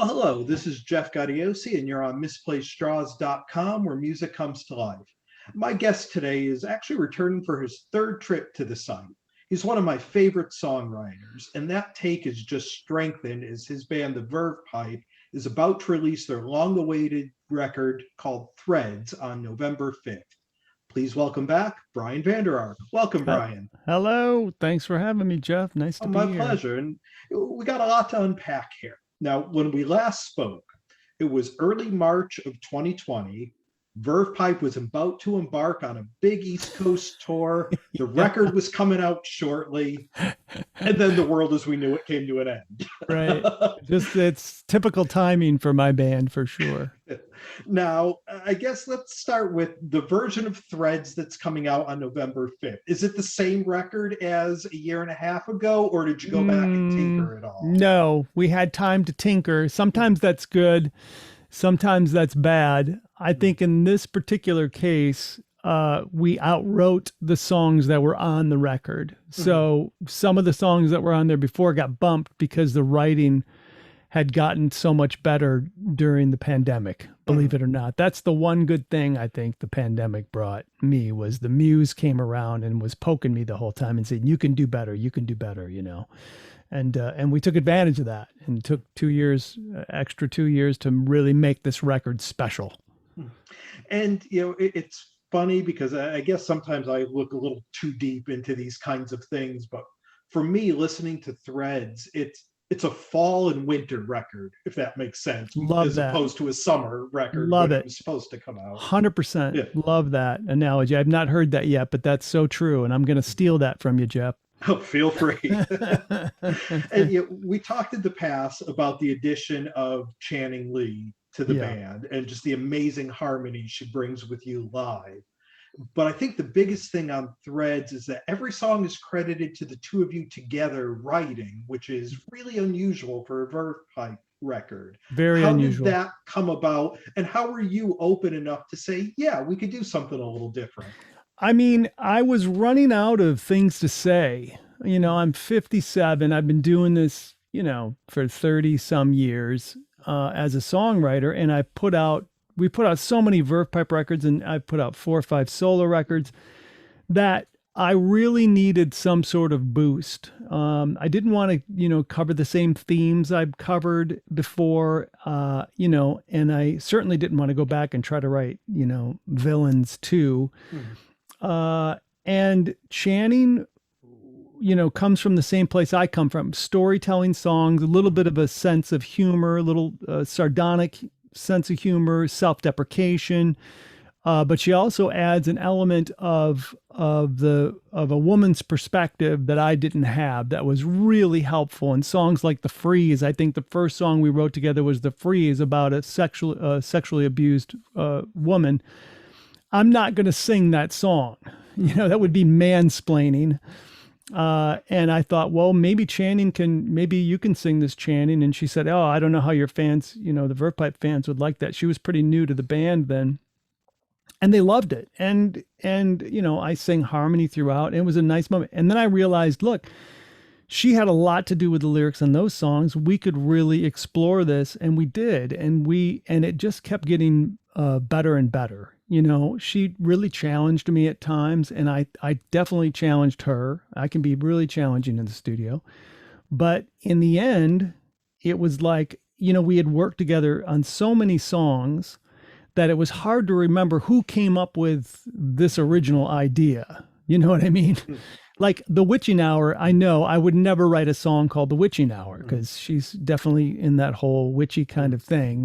Well, hello, this is Jeff Gaudiosi, and you're on misplacedstraws.com, where music comes to life. My guest today is actually returning for his third trip to the site. He's one of my favorite songwriters, and that take is just strengthened as his band, the Verve Pipe, is about to release their long awaited record called Threads on November 5th. Please welcome back Brian Vander Ark. Welcome, Brian. Hello. Thanks for having me, Jeff. Nice Oh, to my be here. pleasure. And we got a lot to unpack here. Now, when we last spoke, it was early March of 2020. Verve Pipe was about to embark on a big East Coast tour. The Yeah, record was coming out shortly. And then the world as we knew it came to an right. end. Just it's typical timing for my band for sure. Now, I guess let's start with the version of Threads that's coming out on November 5th. Is it the same record as a year and a half ago, or did you go back and tinker at all? No, we had time to tinker. Sometimes that's good, sometimes that's bad. I think in this particular case, we outwrote the songs that were on the record. Mhm. So some of the songs that were on there before got bumped because the writing had gotten so much better during the pandemic, believe Mhm. it or not. That's the one good thing I think the pandemic brought me was the muse came around and was poking me the whole time and saying, you can do better, you can do better, you know. And we took advantage of that and took 2 years, extra 2 years to really make this record special. And it's funny because I guess sometimes I look a little too deep into these kinds of things, but for me, listening to Threads, it's a fall and winter record, if that makes sense, Love as that. opposed to a summer record Love when it it. was supposed to come out. 100% Yeah. love that analogy. I've not heard that yet, but that's so true. And I'm going to steal that from you, Jeff. Oh, feel free. And we talked in the past about the addition of Channing Lee to the Yeah. band and just the amazing harmony she brings with you live. But I think the biggest thing on Threads is that every song is credited to the two of you together writing, which is really unusual for a Verve Pipe record. Very How did unusual. that come about? And how were you open enough to say, yeah, we could do something a little different? I mean, I was running out of things to say. I'm 57. I've been doing this, for 30 some years as a songwriter. And we put out so many Verve Pipe records and I put out 4 or 5 solo records that I really needed some sort of boost. I didn't want to, cover the same themes I've covered before, and I certainly didn't want to go back and try to write, villains too. Mhm. And Channing, comes from the same place I come from, storytelling songs, a little bit of a sense of humor, a little sardonic sense of humor, self-deprecation. But she also adds an element of a woman's perspective that I didn't have that was really helpful in songs like The Freeze. I think the first song we wrote together was The Freeze about a sexually abused woman. I'm not going to sing that song. That would be mansplaining. And I thought, well, maybe you can sing this, Channing. And she said, oh, I don't know how your fans, the Verve Pipe fans would like that. She was pretty new to the band then. And they loved it. And I sang harmony throughout. And it was a nice moment. And then I realized, look, she had a lot to do with the lyrics on those songs. We could really explore this, and we did, and it just kept getting better and better. She really challenged me at times, and I definitely challenged her. I can be really challenging in the studio, but in the end, it was like we had worked together on so many songs that it was hard to remember who came up with this original idea. You know what I mean? Like The Witching Hour, I know I would never write a song called The Witching Hour because she's definitely in that whole witchy kind of thing.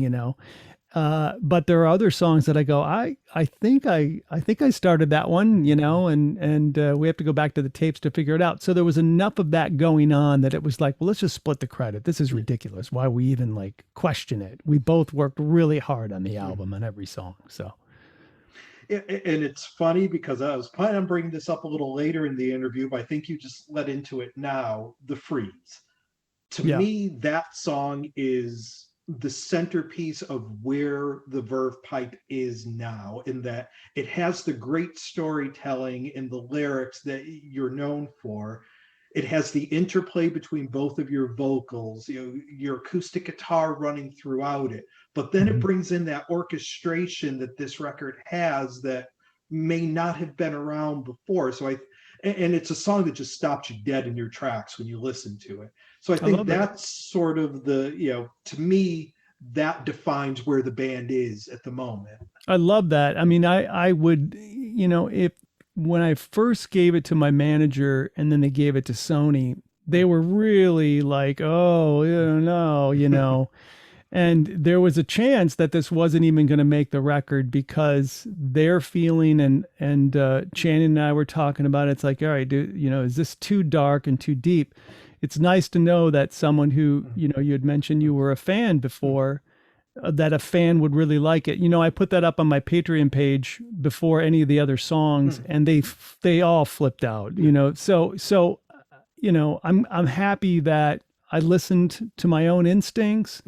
But there are other songs that I go, I think I started that one, and we have to go back to the tapes to figure it out. So there was enough of that going on that it was like, well, let's just split the credit. This is ridiculous. Why we even like question it? We both worked really hard on the album on every song. So And it's funny because I was planning on bringing this up a little later in the interview, but I think you just led into it now. The Freeze. To yeah, me, that song is the centerpiece of where the Verve Pipe is now, in that it has the great storytelling and the lyrics that you're known for. it has the interplay between both of your vocals, your acoustic guitar running throughout it, but then it Mhm. brings in that orchestration that this record has that may not have been around before. And it's a song that just stops you dead in your tracks when you listen to it. So I I think love that. that's sort of to me, that defines where the band is at the moment. I love that. I mean, I would, if when I first gave it to my manager and then they gave it to Sony, they were really like, oh, no, and there was a chance that this wasn't even going to make the record because their feeling and Shannon and I were talking about it. It's like, all right, is this too dark and too deep? It's nice to know that someone who, you had mentioned you were a fan before, that a fan would really like it. I put that up on my Patreon page before any of the other songs, and they all flipped out. I'm happy that I listened to my own instincts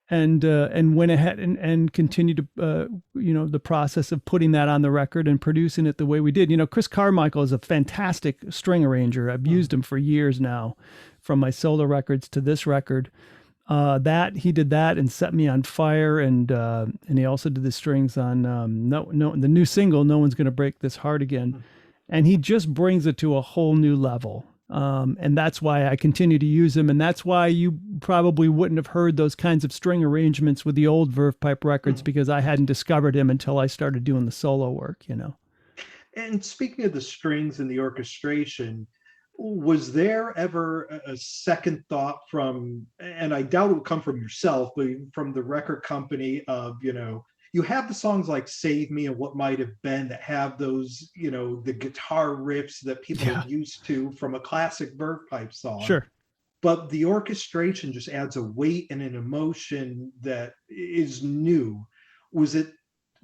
and went ahead and continued to the process of putting that on the record and producing it the way we did. Chris Carmichael is a fantastic string arranger. I've used him for years now, from my solo records to this record. That he did that and set me on fire, and he also did the strings on the new single "No One's Gonna Break This Heart Again," and he just brings it to a whole new level. And that's why I continue to use him, and that's why you probably wouldn't have heard those kinds of string arrangements with the old Verve Pipe records, because I hadn't discovered him until I started doing the solo work. And speaking of the strings and the orchestration, was there ever a second thought from, and I doubt it would come from yourself, but from the record company of, you have the songs like Save Me and What Might Have Been that have those, the guitar riffs that people Yeah, are used to from a classic Verve Pipe song. sure. But the orchestration just adds a weight and an emotion that is new. Was it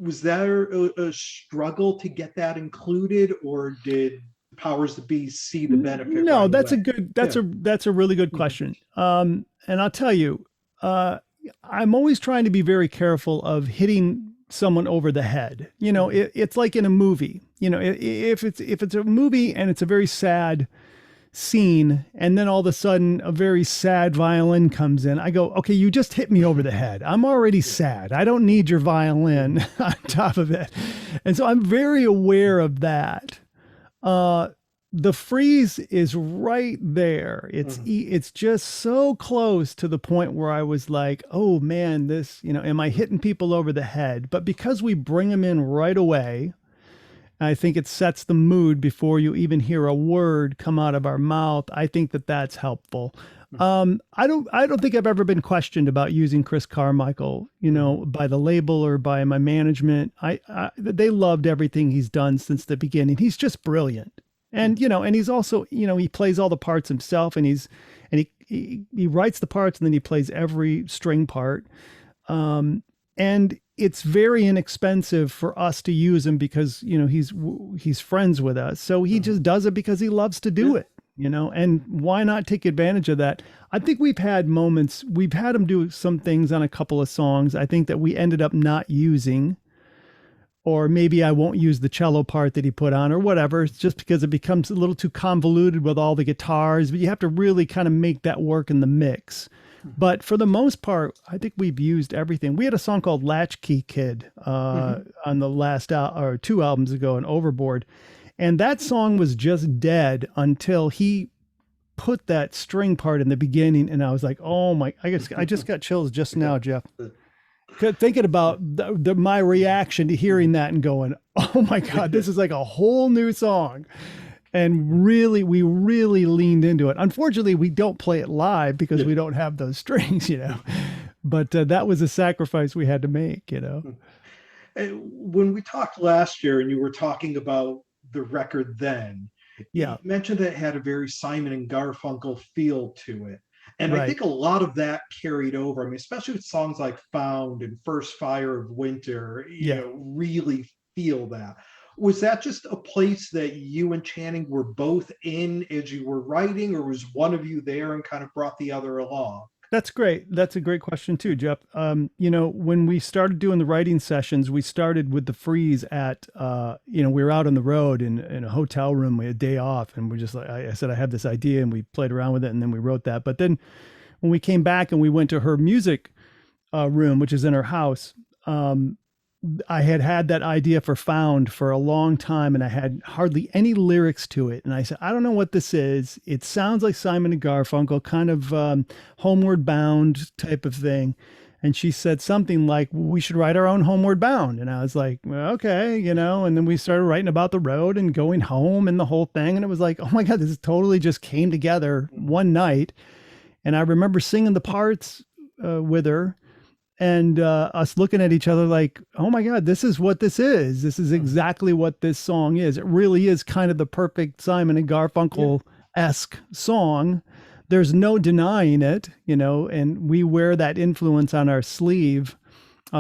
was there a struggle to get that included, or did powers that be see the benefit No, right that's a away? good, Yeah. that's a really good question. And I'll tell you, I'm always trying to be very careful of hitting someone over the head. It's like in a movie. If it's a movie and it's a very sad scene, and then all of a sudden a very sad violin comes in, I go, okay, you just hit me over the head. I'm already sad. I don't need your violin on top of it. And so I'm very aware of that. The freeze is right there. It's just so close to the point where I was like, oh man, this, am I hitting people over the head? But because we bring them in right away, I think it sets the mood before you even hear a word come out of our mouth. I think that that's helpful. I don't think I've ever been questioned about using Chris Carmichael, by the label or by my management. They loved everything he's done since the beginning. He's just brilliant. And, and he's also, he plays all the parts himself, and he writes the parts, and then he plays every string part. And it's very inexpensive for us to use him because, he's friends with us. So he just does it because he loves to do it, and why not take advantage of that? I think we've had him do some things on a couple of songs, I think, that we ended up not using, or maybe I won't use the cello part that he put on or whatever. It's just because it becomes a little too convoluted with all the guitars, but you have to really kind of make that work in the mix. But for the most part, I think we've used everything. We had a song called Latchkey Kid on the last or 2 albums ago on Overboard. And that song was just dead until he put that string part in the beginning. And I was like, oh my, I just got chills just now, Jeff. Thinking about my reaction to hearing that and going, oh my God, this is like a whole new song. And we really leaned into it. Unfortunately, we don't play it live because we don't have those strings, but that was a sacrifice we had to make, When we talked last year and you were talking about the record then, Yeah. you mentioned that it had a very Simon and Garfunkel feel to it. And I Right. think a lot of that carried over. I mean, especially with songs like Found and First Fire of Winter, really feel that. Was that just a place that you and Channing were both in as you were writing, or was one of you there and kind of brought the other along? That's great. That's a great question too, Jeff. When we started doing the writing sessions, we started with the freeze at, we were out on the road in a hotel room. We had a day off, and we're just like, I said, I have this idea, and we played around with it, and then we wrote that. But then when we came back and we went to her music room, which is in her house, I had that idea for Found for a long time, and I had hardly any lyrics to it. And I said, I don't know what this is. It sounds like Simon and Garfunkel, kind of Homeward Bound type of thing. And she said something like, we should write our own Homeward Bound. And I was like, well, okay, and then we started writing about the road and going home and the whole thing. And it was like, oh my God, this totally just came together one night. And I remember singing the parts with her. And us looking at each other like, oh my God, this is what this is. This is exactly what this song is. It really is kind of the perfect Simon and Garfunkel-esque song. There's no denying it, and we wear that influence on our sleeve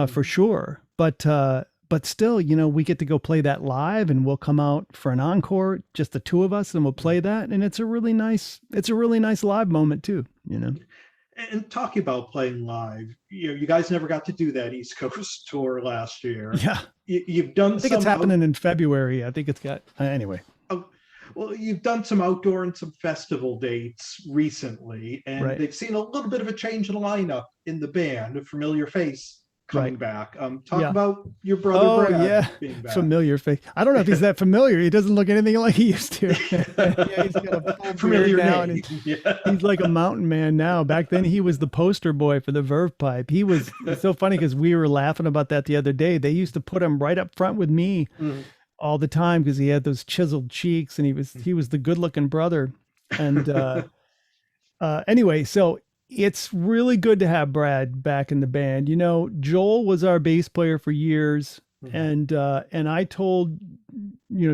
for sure. But still, we get to go play that live, and we'll come out for an encore, just the two of us, and we'll play that. And it's a really nice live moment too, And talking about playing live, you guys never got to do that East Coast tour last year. Yeah. You've done I think it's happening in February. I think it's got, anyway. Well, you've done some outdoor and some festival dates recently, and Right. they've seen a little bit of a change in the lineup in the band, a familiar face coming back. Talk about your brother Brad being back. Familiar face. I don't know if he's that familiar. He doesn't look anything like he used to. Yeah, he's got a full familiar beard now, name. and he's like a mountain man now. Back then, he was the poster boy for the Verve Pipe. It's so funny because we were laughing about that the other day. They used to put him right up front with me all the time because he had those chiseled cheeks, and he was the good-looking brother. And anyway, so it's really good to have Brad back in the band. Joel was our bass player for years, and I told,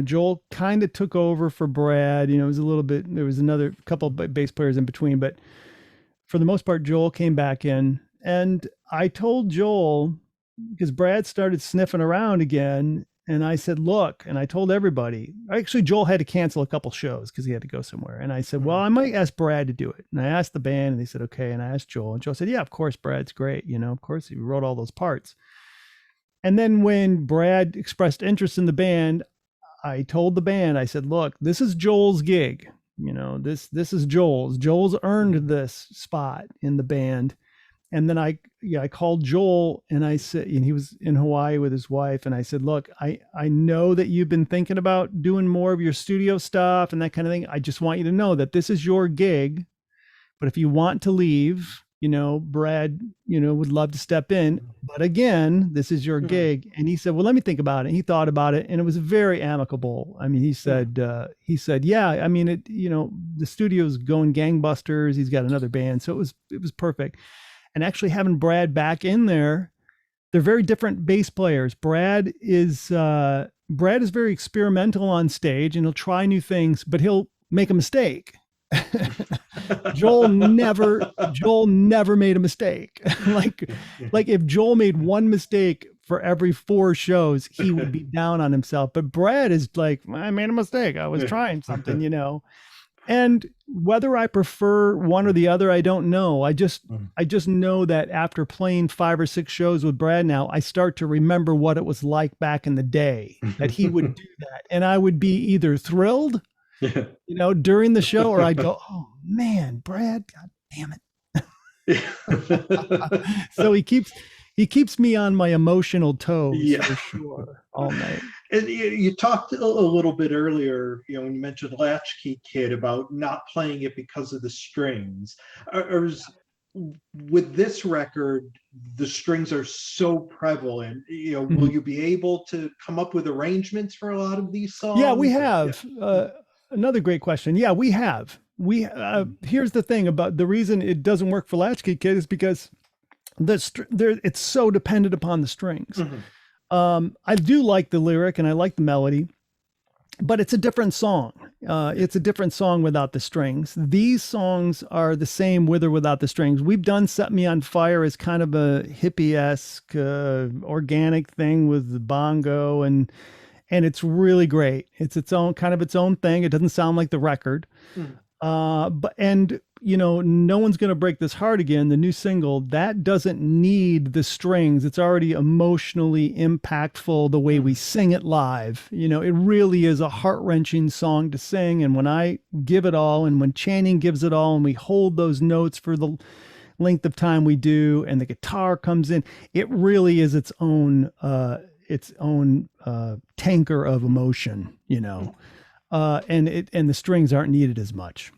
Joel kind of took over for Brad. It was a little bit. There was another couple of bass players in between, but for the most part, Joel came back in, and I told Joel because Brad started sniffing around again. And I said, look, and I told everybody, actually, Joel had to cancel a couple shows because he had to go somewhere. And I said, well, I might ask Brad to do it. And I asked the band, and they said, okay. And I asked Joel, and Joel said, yeah, of course, Brad's great. Of course, he wrote all those parts. And then when Brad expressed interest in the band, I told the band, I said, look, this is Joel's gig. This is Joel's. Joel's earned this spot in the band. And then I called Joel, and I said, and he was in Hawaii with his wife. And I said, look, I know that you've been thinking about doing more of your studio stuff and that kind of thing. I just want you to know that this is your gig. But if you want to leave, Brad, would love to step in. But again, this is your gig. And he said, well, let me think about it. And he thought about it, and it was very amicable. I mean, he said, yeah, I mean, the studio's going gangbusters. He's got another band. So it was perfect. And actually having Brad back in there, they're very different bass players. Brad is very experimental on stage, and he'll try new things, but he'll make a mistake. Joel never made a mistake. like if Joel made one mistake for every 4 shows, he would be down on himself. But Brad is like, I made a mistake. I was trying something, And whether I prefer one or the other, I don't know. I just know that after playing 5 or 6 shows with Brad now, I start to remember what it was like back in the day that he would do that. And I would be either thrilled, during the show, or I'd go, oh man, Brad, God damn it. So he keeps me on my emotional toes for sure all night. And you talked a little bit earlier, when you mentioned Latchkey Kid about not playing it because of the strings. With this record, the strings are so prevalent. Will you be able to come up with arrangements for a lot of these songs? Yeah, we have. Another great question. Yeah, we have. Here's the thing about the reason it doesn't work for Latchkey Kid is because it's so dependent upon the strings. I do like the lyric and I like the melody, but it's a different song. It's a different song without the strings. These songs are the same with or without the strings. We've done Set Me on Fire as kind of a hippie-esque, organic thing with the bongo, and it's really great. It's its own thing. It doesn't sound like the record. But and no one's gonna break this heart again. The new single that doesn't need the strings. It's already emotionally impactful the way we Mm. sing it live. It really is a heart wrenching song to sing. And when I give it all, and when Channing gives it all, and we hold those notes for the length of time we do, and the guitar comes in, it really is its own tanker of emotion. And the strings aren't needed as much.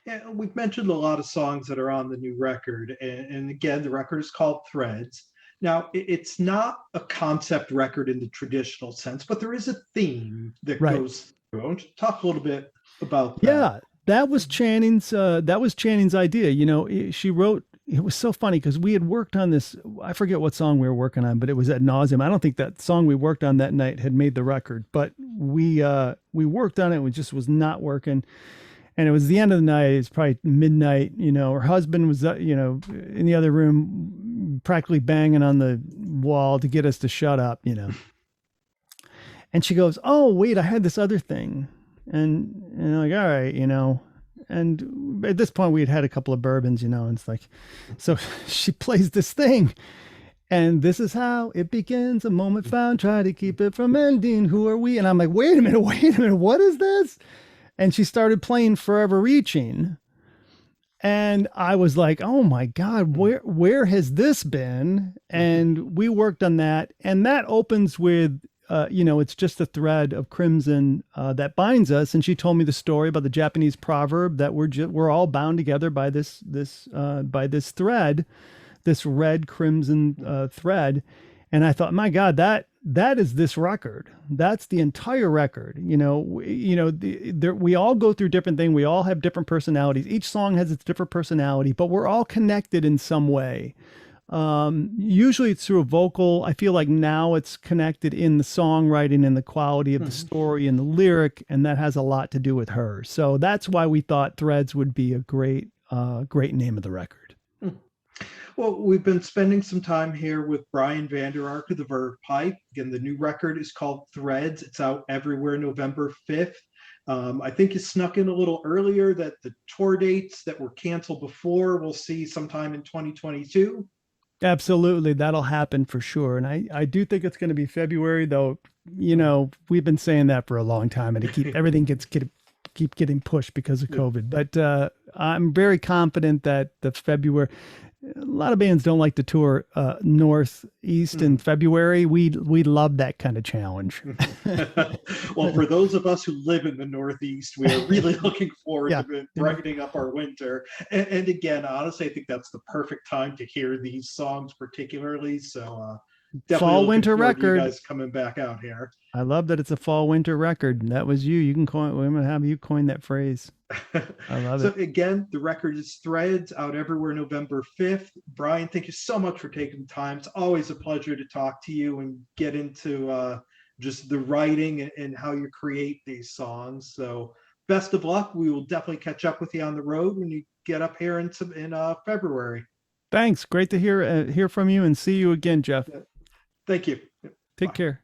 Yeah, we've mentioned a lot of songs that are on the new record, and again, the record is called Threads. Now, it's not a concept record in the traditional sense, but there is a theme that Right. goes through. I want you to talk a little bit about that. Yeah, that was Channing's idea. She wrote. It was so funny because we had worked on this. I forget what song we were working on, but it was ad nauseum. I don't think that song we worked on that night had made the record, but we worked on it. And it just was not working, and it was the end of the night. It's probably midnight. Her husband was in the other room, practically banging on the wall to get us to shut up. And she goes, "Oh, wait, I had this other thing." And I'm like, "All right, And at this point, we had had a couple of bourbons, and it's like, so she plays this thing. And this is how it begins. A moment found, try to keep it from ending. Who are we? And I'm like, wait a minute, what is this? And she started playing Forever Reaching. And I was like, oh my God, where has this been? And we worked on that. And that opens with it's just a thread of crimson that binds us. And she told me the story about the Japanese proverb that we're all bound together by this thread, this red crimson thread. And I thought, my God, that is this record. That's the entire record. We all go through different things. We all have different personalities. Each song has its different personality, but we're all connected in some way. Usually it's through a vocal. I feel like now it's connected in the songwriting and the quality of the story and the lyric, and that has a lot to do with her. So that's why we thought Threads would be a great name of the record. Well, we've been spending some time here with Brian Vander Ark of the Verve Pipe. Again, the new record is called Threads. It's out everywhere November 5th. I think you snuck in a little earlier that the tour dates that were canceled before we'll see sometime in 2022. Absolutely, that'll happen for sure. And I do think it's going to be February, though. We've been saying that for a long time, and everything keep getting pushed because of COVID. But I'm very confident that the February. A lot of bands don't like to tour northeast in February. We love that kind of challenge. Well, for those of us who live in the Northeast, we are really looking forward Yeah. to brightening up our winter. And again, honestly, I think that's the perfect time to hear these songs, particularly. So definitely Fall looking winter forward to you record. guys coming back out here. I love that it's a fall winter record. That was you. You can coin. We're gonna have you coin that phrase. I love So it. again, the record is Threads, out everywhere November 5th. Brian, thank you so much for taking the time. It's always a pleasure to talk to you and get into just the writing and how you create these songs. So best of luck. We will definitely catch up with you on the road when you get up here in February. Thanks. Great to hear from you and see you again, Jeff. Thank you. Take Bye. care.